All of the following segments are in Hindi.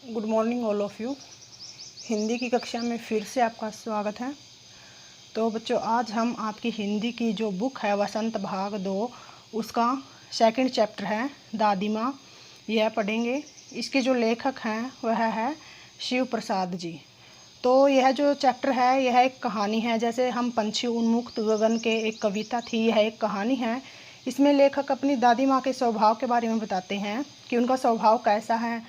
Good morning all of you. Hindi की कक्षा में फिर से आपका स्वागत है। तो बच्चों, आज हम आपकी हिंदी की जो बुक है वसंत भाग 2 उसका सेकंड चैप्टर है दादी माँ, यह पढ़ेंगे। इसके जो लेखक हैं वह है शिव प्रसाद जी। तो यह जो चैप्टर है यह एक कहानी है। जैसे हम पंछी उन्मुक्त गगन के एक कविता थी, यह एक कहानी है। इसमें लेखक अपनी दादी माँ के स्वभाव के बारे में बताते हैं कि उनका स्वभाव कैसा है।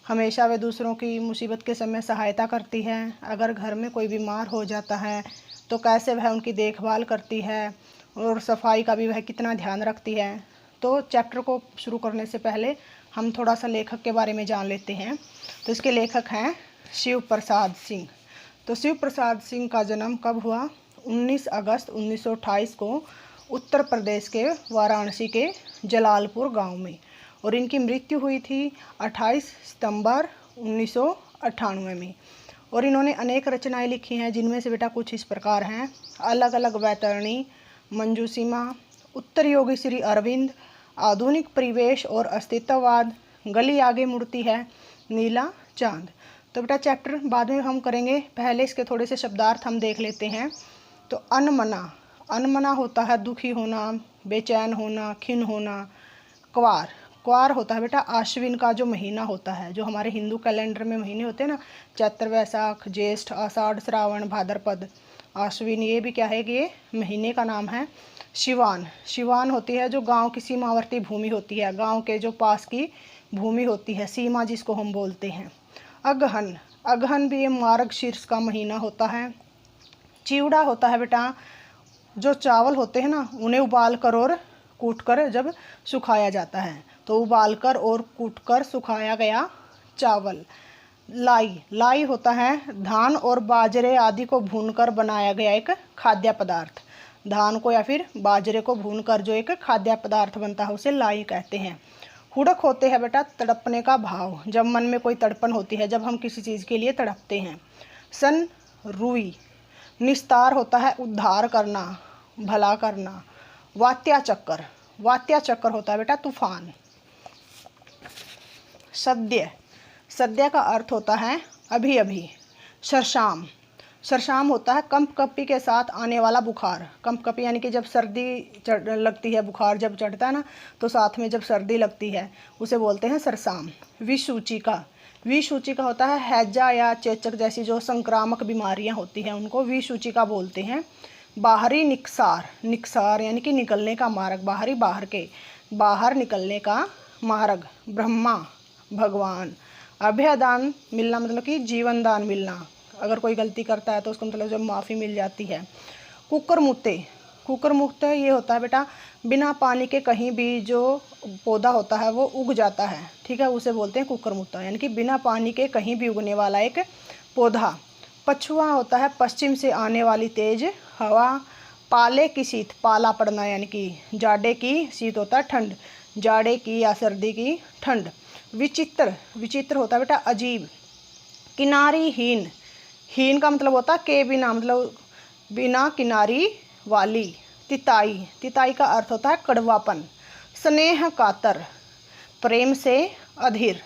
हमेशा वे दूसरों की मुसीबत के समय सहायता करती है। अगर घर में कोई बीमार हो जाता है तो कैसे वह उनकी देखभाल करती है और सफाई का भी वह कितना ध्यान रखती है। तो चैप्टर को शुरू करने से पहले हम थोड़ा सा लेखक के बारे में जान लेते हैं। तो इसके लेखक हैं शिव प्रसाद सिंह। तो शिव प्रसाद सिंह का जन्म कब हुआ? 19 अगस्त 1928 को उत्तर प्रदेश के वाराणसी के जलालपुर गांव में, और इनकी मृत्यु हुई थी 28 सितंबर 1998 में। और इन्होंने अनेक रचनाएं लिखी हैं, जिनमें से बेटा कुछ इस प्रकार हैं: अलग अलग वैतरणी, मंजूसीमा, उत्तर योगी श्री अरविंद, आधुनिक परिवेश और अस्तित्ववाद, गली आगे मुड़ती है, नीला चांद। तो बेटा चैप्टर बाद में हम करेंगे, पहले इसके थोड़े से शब्दार्थ हम देख लेते हैं। तो अनमना, अनमना होता है दुखी होना, बेचैन होना, खिन्न होना। क्वार, क्वार होता है बेटा आश्विन का जो महीना होता है, जो हमारे हिंदू कैलेंडर में महीने होते हैं ना, चैत्र, वैशाख, ज्येष्ठ, आषाढ़, श्रावण, भाद्रपद, आश्विन, ये भी क्या है कि ये महीने का नाम है। शिवान, शिवान होती है जो गांव की सीमावर्ती भूमि होती है, गांव के जो पास की भूमि होती है, सीमा जिसको हम बोलते हैं। अगहन, अगहन भी ये मार्ग शीर्ष का महीना होता है। चिवड़ा होता है बेटा जो चावल होते हैं ना, उन्हें उबाल कर और कूट कर जब सुखाया जाता है, तो उबाल कर और कूट कर सुखाया गया चावल। लाई, लाई होता है धान और बाजरे आदि को भूनकर बनाया गया एक खाद्य पदार्थ। धान को या फिर बाजरे को भूनकर जो एक खाद्य पदार्थ बनता है उसे लाई कहते हैं। हुड़क होते हैं बेटा तड़पने का भाव, जब मन में कोई तड़पन होती है, जब हम किसी चीज़ के लिए तड़पते हैं। सन रुई, निस्तार होता है उद्धार करना, भला करना। वात्या चक्कर, वात्या चक्कर होता है बेटा तूफान। सद्य, सद्य का अर्थ होता है अभी अभी। सरशाम, सरशाम होता है कंपकपी के साथ आने वाला बुखार। कंपकपी यानी कि जब सर्दी लगती है, बुखार जब चढ़ता है ना, तो साथ में जब सर्दी लगती है उसे बोलते हैं सरसाम। विसूचिका, विसूचिका होता है हैजा या चेचक जैसी जो संक्रामक बीमारियां होती हैं उनको विसूचिका बोलते हैं। बाहरी निकसार, निकसार यानी कि निकलने का मार्ग, बाहरी बाहर के, बाहर निकलने का मार्ग। ब्रह्मा, भगवान। अभयदान, मिलना मतलब कि जीवन दान मिलना, अगर कोई गलती करता है तो उसको मतलब जब माफ़ी मिल जाती है। कुकरमुत्ते, कुकरमुत्ते ये होता है बेटा बिना पानी के कहीं भी जो पौधा होता है वो उग जाता है, ठीक है, उसे बोलते हैं कुकरमुत्ता, यानी कि बिना पानी के कहीं भी उगने वाला एक पौधा। पछुआ होता है पश्चिम से आने वाली तेज हवा। पाले की शीत, पाला पड़ना यानी कि जाड़े की, शीत होता है ठंड, जाड़े की या सर्दी की ठंड। विचित्र, विचित्र होता है बेटा अजीब। किनारी हीन, हीन का मतलब होता है के बिना, मतलब बिना किनारी वाली। तिताई, तिताई का अर्थ होता है कड़वापन। स्नेह कातर, प्रेम से अधीर।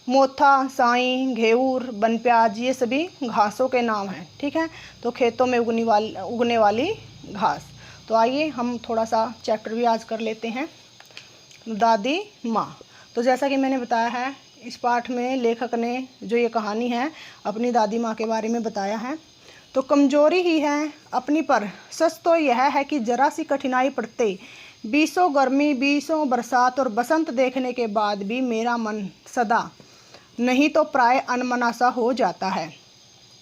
मोथा, साई, घेऊर, बनप्याज, ये सभी घासों के नाम हैं, ठीक है, तो खेतों में उगने वाली घास। तो आइए हम थोड़ा सा चैप्टर भी आज कर लेते हैं, दादी माँ। तो जैसा कि मैंने बताया है, इस पाठ में लेखक ने जो ये कहानी है अपनी दादी माँ के बारे में बताया है। तो कमजोरी ही है अपनी, पर सच तो यह है कि जरा सी कठिनाई पड़ते, बीसों गर्मी, बीसों बरसात और बसंत देखने के बाद भी मेरा मन सदा नहीं तो प्राय अनमना सा हो जाता है।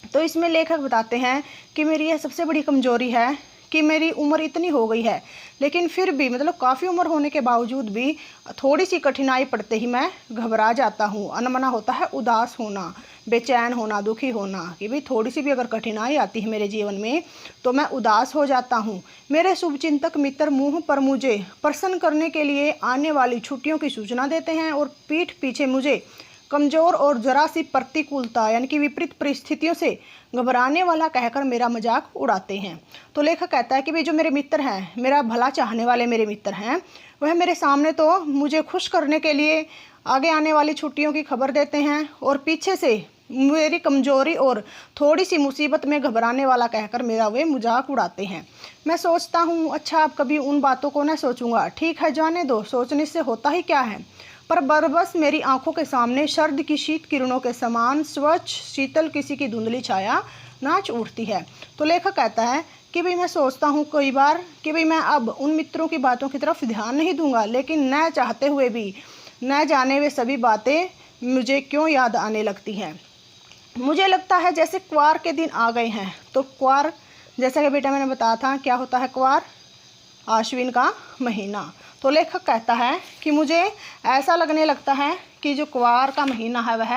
तो इसमें लेखक बताते हैं कि मेरी यह सबसे बड़ी कमजोरी है कि मेरी उम्र इतनी हो गई है, लेकिन फिर भी मतलब काफ़ी उम्र होने के बावजूद भी थोड़ी सी कठिनाई पड़ते ही मैं घबरा जाता हूँ। अनमना होता है उदास होना, बेचैन होना, दुखी होना, कि भाई थोड़ी सी भी अगर कठिनाई आती है मेरे जीवन में तो मैं उदास हो जाता हूँ। मेरे शुभचिंतक मित्र मुँह पर मुझे प्रसन्न करने के लिए आने वाली छुट्टियों की सूचना देते हैं और पीठ पीछे मुझे कमज़ोर और जरा सी प्रतिकूलता यानी कि विपरीत परिस्थितियों से घबराने वाला कहकर मेरा मजाक उड़ाते हैं। तो लेखक कहता है कि भाई जो मेरे मित्र हैं, मेरा भला चाहने वाले मेरे मित्र हैं, वह मेरे सामने तो मुझे खुश करने के लिए आगे आने वाली छुट्टियों की खबर देते हैं और पीछे से मेरी कमज़ोरी और थोड़ी सी मुसीबत में घबराने वाला कहकर मेरा वे मजाक उड़ाते हैं। मैं सोचता हूँ अच्छा अब कभी उन बातों को न सोचूंगा, ठीक है जाने दो, सोचने से होता ही क्या है। पर बरबस मेरी आंखों के सामने सर्द की शीत किरणों के समान स्वच्छ शीतल किसी की धुंधली छाया नाच उठती है। तो लेखक कहता है कि भाई मैं सोचता हूँ कई बार कि भाई मैं अब उन मित्रों की बातों की तरफ ध्यान नहीं दूंगा, लेकिन न चाहते हुए भी न जाने वे सभी बातें मुझे क्यों याद आने लगती हैं। मुझे लगता है जैसे क्वार के दिन आ गए हैं। तो क्वार, जैसा कि बेटा मैंने बताया था, क्या होता है क्वार? आश्विन का महीना। तो लेखक कहता है कि मुझे ऐसा लगने लगता है कि जो क्वार का महीना है वह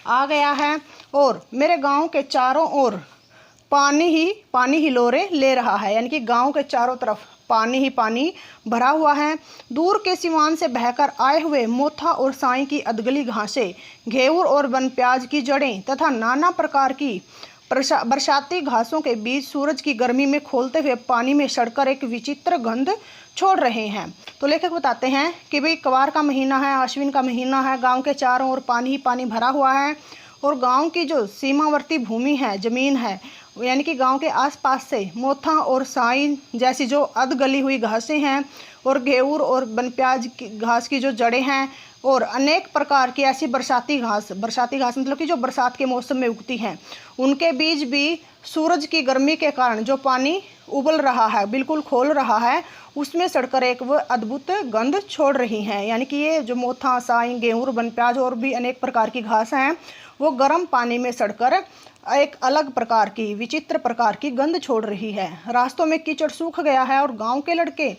आ गया है और मेरे गांव के चारों ओर पानी ही लोरे ले रहा है, यानी कि गांव के चारों तरफ पानी ही पानी भरा हुआ है। दूर के सिवान से बहकर आए हुए मोथा और साई की अधगली घासें, घेवर और वन प्याज की जड़ें तथा नाना प्रकार की बरसाती घासों के बीच सूरज की गर्मी में खोलते हुए पानी में सड़कर एक विचित्र गंध छोड़ रहे हैं। तो लेखक बताते हैं कि भाई क्वार का महीना है, आश्विन का महीना है, गांव के चारों ओर पानी ही पानी भरा हुआ है और गांव की जो सीमावर्ती भूमि है, ज़मीन है, यानी कि गांव के आसपास से मोथा और साई जैसी जो अधगली हुई घासें हैं और घेवर और वन प्याज की घास की जो जड़ें हैं और अनेक प्रकार की ऐसी बरसाती घास मतलब कि जो बरसात के मौसम में उगती हैं, उनके बीच भी सूरज की गर्मी के कारण जो पानी उबल रहा है, बिल्कुल खोल रहा है, उसमें सड़कर एक वो अद्भुत गंध छोड़ रही हैं। यानी कि ये जो मोथा, साई, गेहूँ, वन प्याज और भी अनेक प्रकार की घास हैं वो गर्म पानी में सड़कर एक अलग प्रकार की विचित्र प्रकार की गंध छोड़ रही है। रास्तों में कीचड़ सूख गया है और गांव के लड़के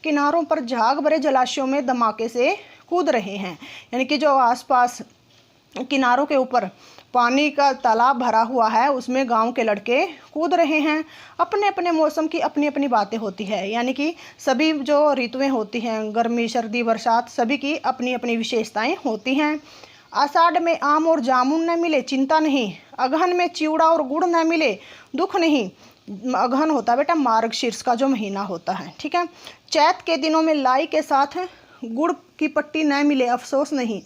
किनारों पर झाग भरे जलाशयों में धमाके से कूद रहे हैं। यानी कि जो आसपास किनारों के ऊपर पानी का तालाब भरा हुआ है उसमें गांव के लड़के कूद रहे हैं। अपने अपने मौसम की अपनी अपनी बातें होती है, यानी कि सभी जो ऋतुएं होती हैं, गर्मी, सर्दी, बरसात, सभी की अपनी अपनी विशेषताएं होती हैं। आषाढ़ में आम और जामुन न मिले चिंता नहीं, अगहन में चिवड़ा और गुड़ न मिले दुख नहीं। अगहन होता है बेटा मार्गशीर्ष का जो महीना होता है, ठीक है। चैत के दिनों में लाई के साथ गुड़ की पट्टी न मिले अफसोस नहीं,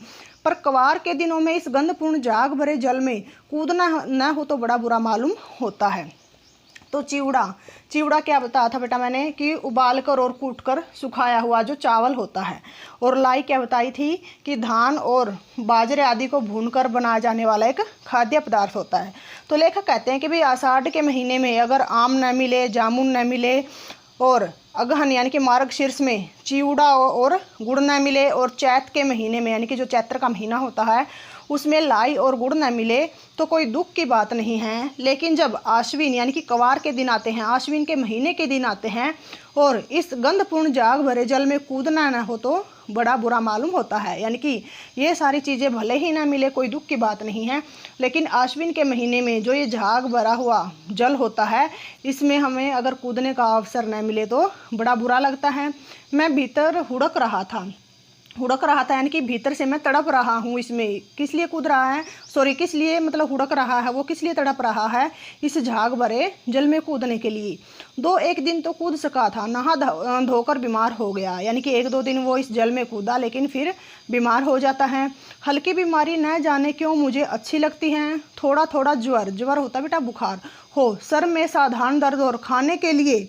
पर क्वार के दिनों में इस गंधपूर्ण झाग भरे जल में कूदना न हो तो बड़ा बुरा मालूम होता है। तो चिवड़ा क्या बताया था बेटा मैंने कि उबाल कर और कूट कर सुखाया हुआ जो चावल होता है, और लाई क्या बताई थी कि धान और बाजरे आदि को भूनकर बनाया जाने वाला एक खाद्य पदार्थ होता है। तो लेखक कहते हैं कि भाई आषाढ़ के महीने में अगर आम न मिले, जामुन न मिले और अगहन यानी कि मार्गशीर्ष में चिवड़ा और गुड़ न मिले और चैत के महीने में यानी कि जो चैत्र का महीना होता है उसमें लाई और गुड़ न मिले तो कोई दुख की बात नहीं है। लेकिन जब आश्विन यानी कि क्वार के दिन आते हैं, आश्विन के महीने के दिन आते हैं और इस गंधपूर्ण झाग भरे जल में कूदना न हो तो बड़ा बुरा मालूम होता है। यानी कि ये सारी चीज़ें भले ही ना मिले कोई दुख की बात नहीं है, लेकिन आश्विन के महीने में जो ये झाग भरा हुआ जल होता है इसमें हमें अगर कूदने का अवसर न मिले तो बड़ा बुरा लगता है। मैं भीतर हुड़क रहा था यानी कि भीतर से मैं तड़प रहा हूँ। इसमें किस लिए कूद रहा है, किस लिए मतलब हुड़क रहा है, वो किस लिए तड़प रहा है, इस झाग भरे जल में कूदने के लिए। 2-1 दिन तो कूद सका था, नहा धोकर बीमार हो गया। यानी कि 1-2 दिन वो इस जल में कूदा लेकिन फिर बीमार हो जाता है। हल्की बीमारी न जाने क्यों मुझे अच्छी लगती हैं। थोड़ा थोड़ा ज्वर होता बेटा बुखार हो, सर में साधारण दर्द और खाने के लिए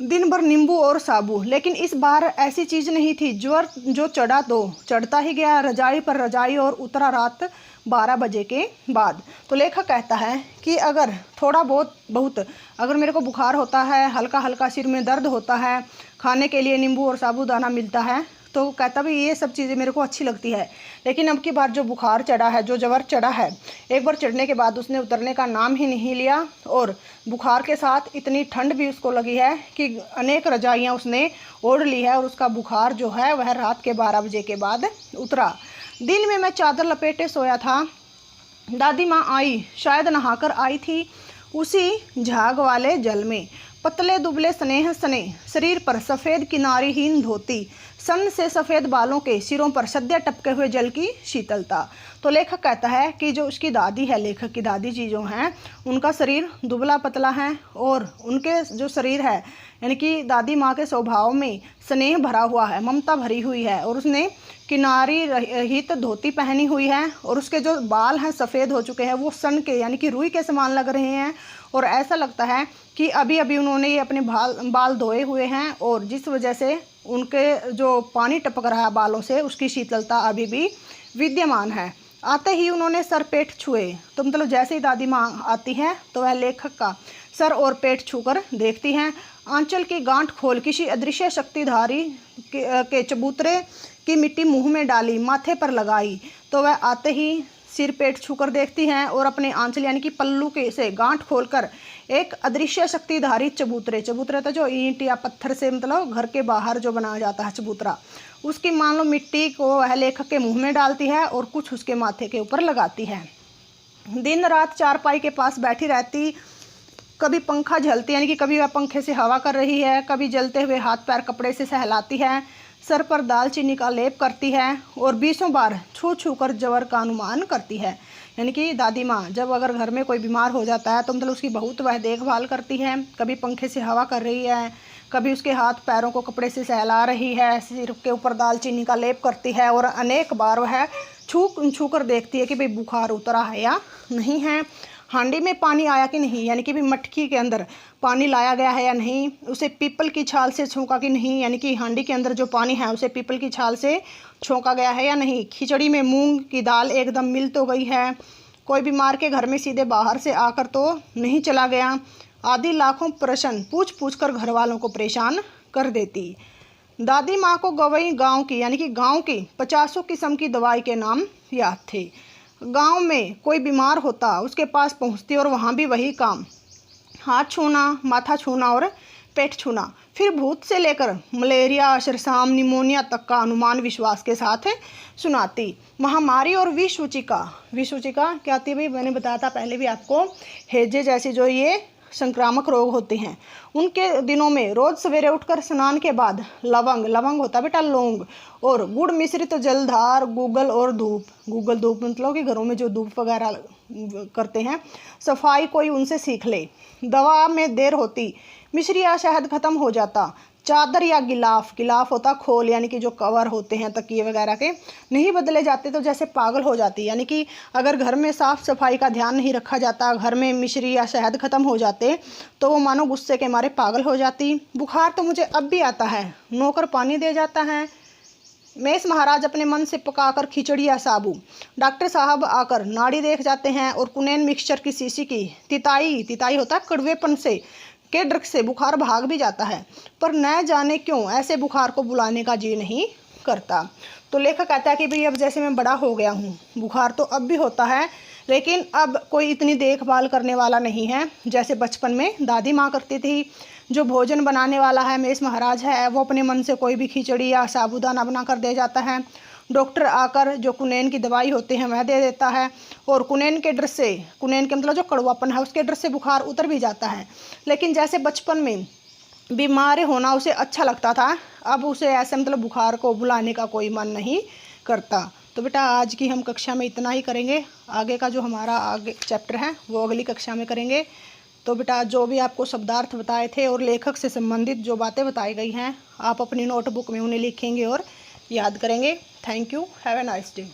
दिन भर नींबू और साबू। लेकिन इस बार ऐसी चीज़ नहीं थी। ज्वर जो चढ़ा तो चढ़ता ही गया, रजाई पर रजाई और उतरा रात 12 बजे के बाद। तो लेखक कहता है कि अगर थोड़ा बहुत अगर मेरे को बुखार होता है, हल्का हल्का सिर में दर्द होता है, खाने के लिए नींबू और साबूदाना मिलता है, तो कहता भी ये सब चीज़ें मेरे को अच्छी लगती है। लेकिन अब की बार जो बुखार चढ़ा है, जो ज्वर चढ़ा है, एक बार चढ़ने के बाद उसने उतरने का नाम ही नहीं लिया और बुखार के साथ इतनी ठंड भी उसको लगी है कि अनेक रजाइयाँ उसने ओढ़ ली है और उसका बुखार जो है वह रात के 12 बजे के बाद उतरा। दिन में मैं चादर लपेटे सोया था। दादी माँ आई, शायद नहाकर आई थी उसी झाग वाले जल में। पतले दुबले स्नेह सने शरीर पर सफ़ेद किनारीहीन धोती, सन से सफ़ेद बालों के सिरों पर सद्य टपके हुए जल की शीतलता। तो लेखक कहता है कि जो उसकी दादी है, लेखक की दादी जी जो हैं, उनका शरीर दुबला पतला है और उनके जो शरीर है यानी कि दादी माँ के स्वभाव में स्नेह भरा हुआ है, ममता भरी हुई है, और उसने किनारी रहित धोती पहनी हुई है और उसके जो बाल हैं सफ़ेद हो चुके हैं, वो सन के यानी कि रुई के समान लग रहे हैं और ऐसा लगता है कि अभी अभी उन्होंने ये अपने बाल धोए हुए हैं और जिस वजह से उनके जो पानी टपक रहा है बालों से, उसकी शीतलता अभी भी विद्यमान है। आते ही उन्होंने सर पेट छुए। तो मतलब जैसे ही दादी माँ आती है तो वह लेखक का सर और पेट छूकर देखती हैं। आंचल की गांठ खोल किसी अदृश्य शक्तिधारी के चबूतरे की मिट्टी मुंह में डाली, माथे पर लगाई। तो वह आते ही सिर पेट छूकर देखती हैं और अपने आंचल यानी कि पल्लू के से गांठ खोलकर एक अदृश्य शक्तिधारी चबूतरे तो जो ईंट या पत्थर से मतलब घर के बाहर जो बनाया जाता है चबूतरा, उसकी मान लो मिट्टी को वह लेखक के मुंह में डालती है और कुछ उसके माथे के ऊपर लगाती है। दिन रात चारपाई के पास बैठी रहती, कभी पंखा झलती यानी कि कभी वह पंखे से हवा कर रही है, कभी जलते हुए हाथ पैर कपड़े से सहलाती है, सर पर दालचीनी का लेप करती है और 20 बार छू छू कर जवर का अनुमान करती है। यानी कि दादी माँ जब अगर घर में कोई बीमार हो जाता है तो मतलब उसकी बहुत वह देखभाल करती है, कभी पंखे से हवा कर रही है, कभी उसके हाथ पैरों को कपड़े से सहला रही है, सिर के ऊपर दालचीनी का लेप करती है और अनेक बार वह छू कर देखती है कि भाई बुखार उतरा है या नहीं है, हांडी में पानी आया कि नहीं, यानी कि भी मटकी के अंदर पानी लाया गया है या नहीं, उसे पीपल की छाल से छोंका कि नहीं, यानी कि हांडी के अंदर जो पानी है उसे पीपल की छाल से छोंका गया है या नहीं, खिचड़ी में मूंग की दाल एकदम मिल तो गई है, कोई बीमार के घर में सीधे बाहर से आकर तो नहीं चला गया, आदि लाखों प्रश्न पूछ पूछ कर घर वालों को परेशान कर देती। दादी माँ को गवई गांव की यानी कि गांव की 50 किस्म की दवाई के नाम याद थे। गांव में कोई बीमार होता उसके पास पहुंचती और वहाँ भी वही काम, हाथ छूना, माथा छूना और पेट छूना। फिर भूत से लेकर मलेरिया, सरसाम, निमोनिया तक का अनुमान विश्वास के साथ सुनाती। महामारी और विषसूचिका क्या आती है भाई, मैंने बताया था पहले भी आपको, हैजे जैसी जो ये संक्रामक रोग होते हैं, उनके दिनों में रोज़ सवेरे उठकर स्नान के बाद लवंग होता बेटा लौंग, और गुड़ मिश्रित जलधार, गूगल धूप मतलब कि घरों में जो धूप वगैरह करते हैं, सफाई कोई उनसे सीख ले। दवा में देर होती, मिश्री या शहद खत्म हो जाता। चादर या गिलाफ होता खोल यानी कि जो कवर होते हैं तकिए वगैरह के, नहीं बदले जाते तो जैसे पागल हो जाती। यानी कि अगर घर में साफ़ सफाई का ध्यान नहीं रखा जाता, घर में मिश्री या शहद ख़त्म हो जाते तो वो मानो गुस्से के मारे पागल हो जाती। बुखार तो मुझे अब भी आता है, नौकर पानी दे जाता है। मेष महाराज अपने मन से पकाकर खिचड़ी या साबू, डॉक्टर साहब आकर नाड़ी देख जाते हैं और कुनैन मिक्सचर की शीशी की तिताई होता है कड़वेपन से के डर से बुखार भाग भी जाता है, पर न जाने क्यों ऐसे बुखार को बुलाने का जी नहीं करता। तो लेखक कहता है कि भाई अब जैसे मैं बड़ा हो गया हूँ, बुखार तो अब भी होता है, लेकिन अब कोई इतनी देखभाल करने वाला नहीं है जैसे बचपन में दादी माँ करती थी। जो भोजन बनाने वाला है मेष महाराज है, वो अपने मन से कोई भी खिचड़ी या साबूदाना बना कर दे जाता है। डॉक्टर आकर जो कुनैन की दवाई होती है वह दे देता है और कुनैन के मतलब जो कड़वापन है उसके डर से बुखार उतर भी जाता है। लेकिन जैसे बचपन में बीमार होना उसे अच्छा लगता था, अब उसे ऐसे मतलब बुखार को बुलाने का कोई मन नहीं करता। तो बेटा आज की हम कक्षा में इतना ही करेंगे, आगे का जो हमारा आगे चैप्टर है वो अगली कक्षा में करेंगे। तो बेटा जो भी आपको शब्दार्थ बताए थे और लेखक से संबंधित जो बातें बताई गई हैं, आप अपनी नोटबुक में उन्हें लिखेंगे और याद करेंगे। Thank you, have a nice day.